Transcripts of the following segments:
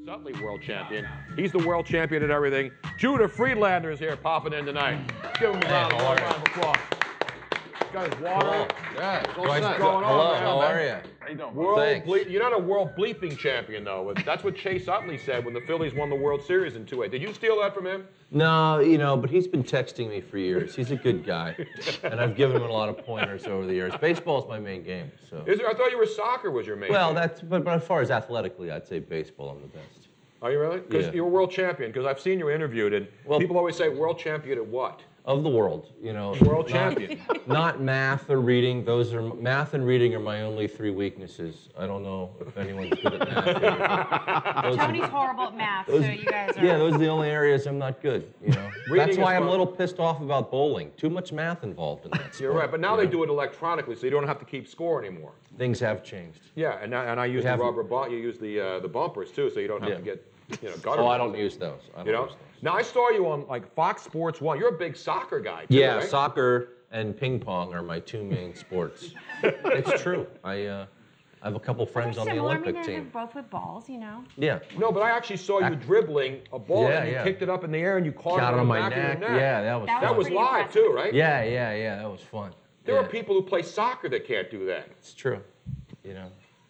Utley world champion. He's the world champion at everything. Judah Friedlander is here popping in tonight. Give him a round of applause. He's got his water. Yeah. What's going on, Hello, man? how are you? How you doing? World You're not a world bleeping champion, though. That's what Chase Utley said when the Phillies won the World Series in 2-8. Did you steal that from him? No, but he's been texting me for years. He's a good guy, and I've given him a lot of pointers over the years. Baseball is my main game, so. I thought you were soccer was your main game. But as far as athletically, I'd say baseball. I'm the best. Are you really? Because you're a world champion. Because I've seen you interviewed, and people always say world champion at what? Of the world, World champion. Not math or reading. Math and reading are my only three weaknesses. I don't know if anyone's good at math. Tony's horrible at math, so you guys are. Yeah, those are the only areas I'm not good. That's why I'm a little pissed off about bowling. Too much math involved in that sport. You're right, but now they do it electronically, so you don't have to keep score anymore. Things have changed. Yeah, and I use the rubber bump. You use the bumpers too, so you don't have to get gutter. Oh, I don't use those. Now I saw you on like Fox Sports 1. You're a big soccer guy too, yeah, right? Soccer and ping pong are my two main sports. It's true. I have a couple friends on the Olympic team. Both with balls, Yeah. No, but I actually saw you dribbling a ball and you kicked it up in the air and you caught it on the back of your neck. Yeah, that was fun. That was live too, right? Yeah, that was fun. There are people who play soccer that can't do that. It's true.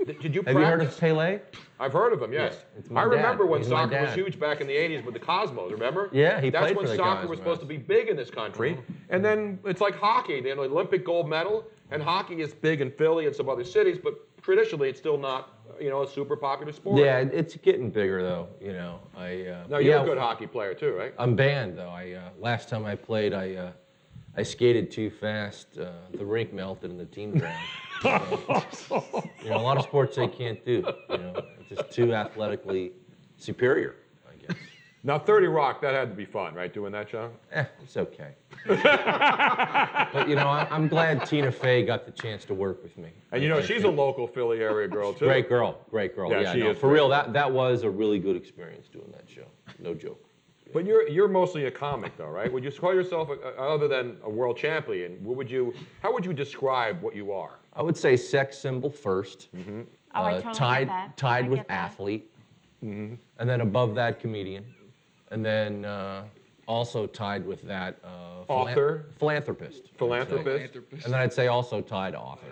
Did you practice? Have you heard of Pele? I've heard of him, yes. Yeah, I remember when He's soccer was huge back in the 80s with the Cosmos, remember? Yeah, he played for the the That's when soccer Cosmos. was supposed to be big in this country. And then it's like hockey. They have an Olympic gold medal, and hockey is big in Philly and some other cities, but traditionally it's still not, a super popular sport. Yeah, it's getting bigger though, No, you're a good hockey player too, right? I'm banned though. Last time I played, I skated too fast. The rink melted and the team drowned. So, a lot of sports they can't do. It's just too athletically superior, I guess. Now, 30 Rock, that had to be fun, right, doing that show? It's okay. But, I'm glad Tina Fey got the chance to work with me. And, she's a local Philly area girl, too. Great girl. Yeah, she is. For real, that was a really good experience doing that show. No joke. But you're mostly a comic, though, right? Would you call yourself, other than a world champion, how would you describe what you are? I would say sex symbol first. Mm-hmm. I totally get that. Tied with athlete. Mm-hmm. And then above that, comedian. And then also tied with that author? Philanthropist. Philanthropist? And then I'd say also tied to author.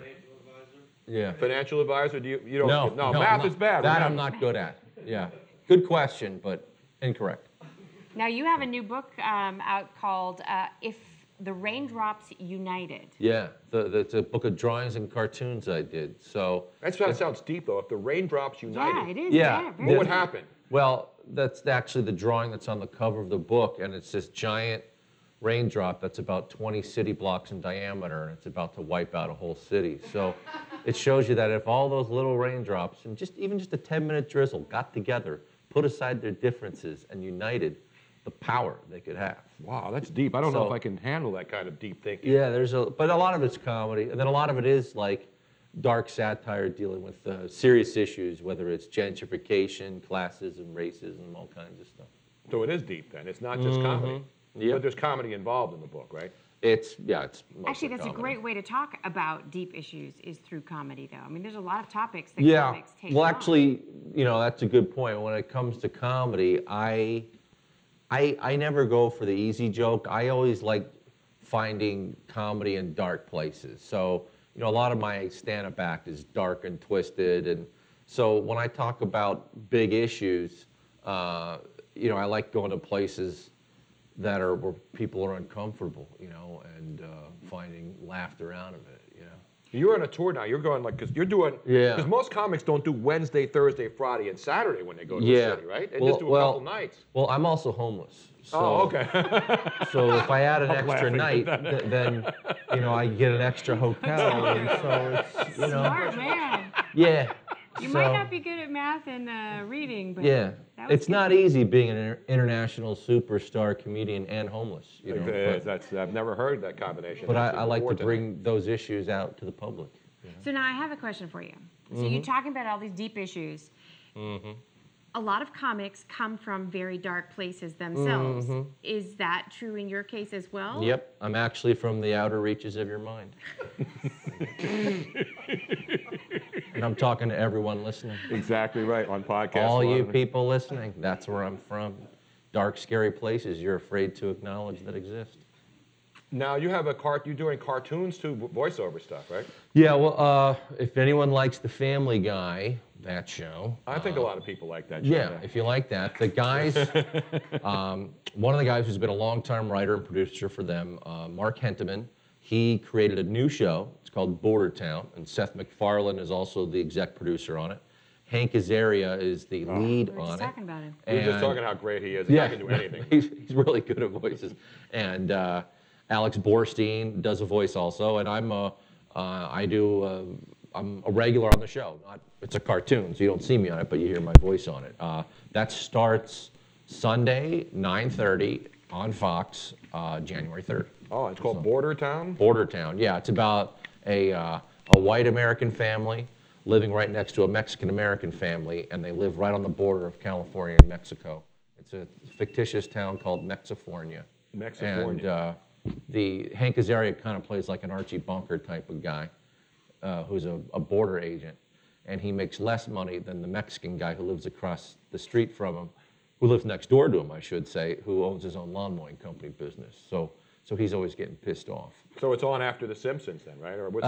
Yeah. Financial advisor? You don't? No, math is bad. That I'm not good at. Yeah. Good question, but incorrect. Now you have a new book out called If the Raindrops United. Yeah, it's a book of drawings and cartoons I did. So that sounds deep, though. If the raindrops united. Yeah, it is. Yeah. What would happen? Well, that's actually the drawing that's on the cover of the book, and it's this giant raindrop that's about 20 city blocks in diameter, and it's about to wipe out a whole city. So it shows you that if all those little raindrops and even just a 10-minute drizzle got together, put aside their differences, and united, the power they could have. Wow, that's deep. I don't know if I can handle that kind of deep thinking. Yeah, but a lot of it's comedy, and then a lot of it is like dark satire dealing with serious issues, whether it's gentrification, classism, racism, all kinds of stuff. So it is deep then. It's not just comedy. Yep. But there's comedy involved in the book, right? It's actually that's comedy. a great way to talk about deep issues is through comedy, though. I mean, there's a lot of topics that comics take on. Well, actually, that's a good point. When it comes to comedy, I never go for the easy joke. I always like finding comedy in dark places. So, a lot of my stand-up act is dark and twisted. And so when I talk about big issues, I like going to places where people are uncomfortable, and finding laughter out of it, You're on a tour now. You're going because you're doing, because most comics don't do Wednesday, Thursday, Friday, and Saturday when they go to the city, right? They just do a couple nights. Well, I'm also homeless. So, okay. So if I add an extra night, then, I get an extra hotel, and so it's, Smart man. Yeah. You might not be good at math and reading, but it's not easy being an international superstar comedian and homeless. I've never heard that combination. But I like to bring those issues out to the public. So now I have a question for you. So you're talking about all these deep issues. Mm-hmm. A lot of comics come from very dark places themselves. Mm-hmm. Is that true in your case as well? Yep. I'm actually from the outer reaches of your mind. And I'm talking to everyone listening. Exactly right, on podcast. All you people listening, that's where I'm from. Dark, scary places you're afraid to acknowledge that exist. Now you have you're doing cartoons too, voiceover stuff, right? Yeah, well, if anyone likes The Family Guy, that show. I think a lot of people like that show. Yeah, if you like that. The guys, one of the guys who's been a long-time writer and producer for them, Mark Henteman, he created a new show. It's called Border Town, and Seth MacFarlane is also the exec producer on it. Hank Azaria is the lead We were on just it. talking about him. We were just talking how great he is. He can do anything. he's really good at voices. And Alex Borstein does a voice also, and I'm a regular on the show. It's a cartoon, so you don't see me on it, but you hear my voice on it. That starts Sunday, 9:30 on Fox, January 3rd. Oh, it's called Border Town? Border Town, yeah. It's about a white American family living right next to a Mexican American family, and they live right on the border of California and Mexico. It's a fictitious town called Mexifornia. Mexifornia. And the Hank Azaria kind of plays like an Archie Bunker type of guy who's a border agent, and he makes less money than the Mexican guy who lives across the street from him, who lives next door to him, I should say, who owns his own lawn mowing company business. So he's always getting pissed off. So it's on after The Simpsons then, right? Or what's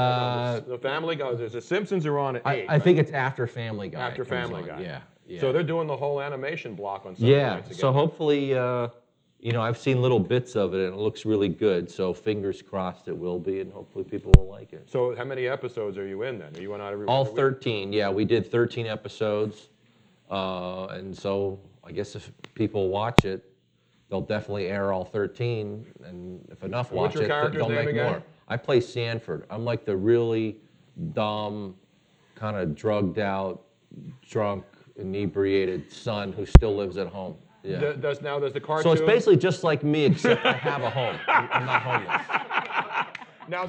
the Family Guy? There's The Simpsons are on at 8. I think it's after Family Guy. After it comes Family on. Guy. Yeah. So they're doing the whole animation block on Sunday nights again. So hopefully, I've seen little bits of it, and it looks really good. So fingers crossed it will be, and hopefully people will like it. So how many episodes are you in then? Are you on every All week? 13, yeah. We did 13 episodes, and so I guess if people watch it, they'll definitely air all 13, and if enough And what's watch your it, character's they'll name make again? more. I play Sanford. I'm like the really dumb, kind of drugged out, drunk, inebriated son who still lives at home. Yeah. Does the cartoon? So it's basically just like me, except I have a home. I'm not homeless. Now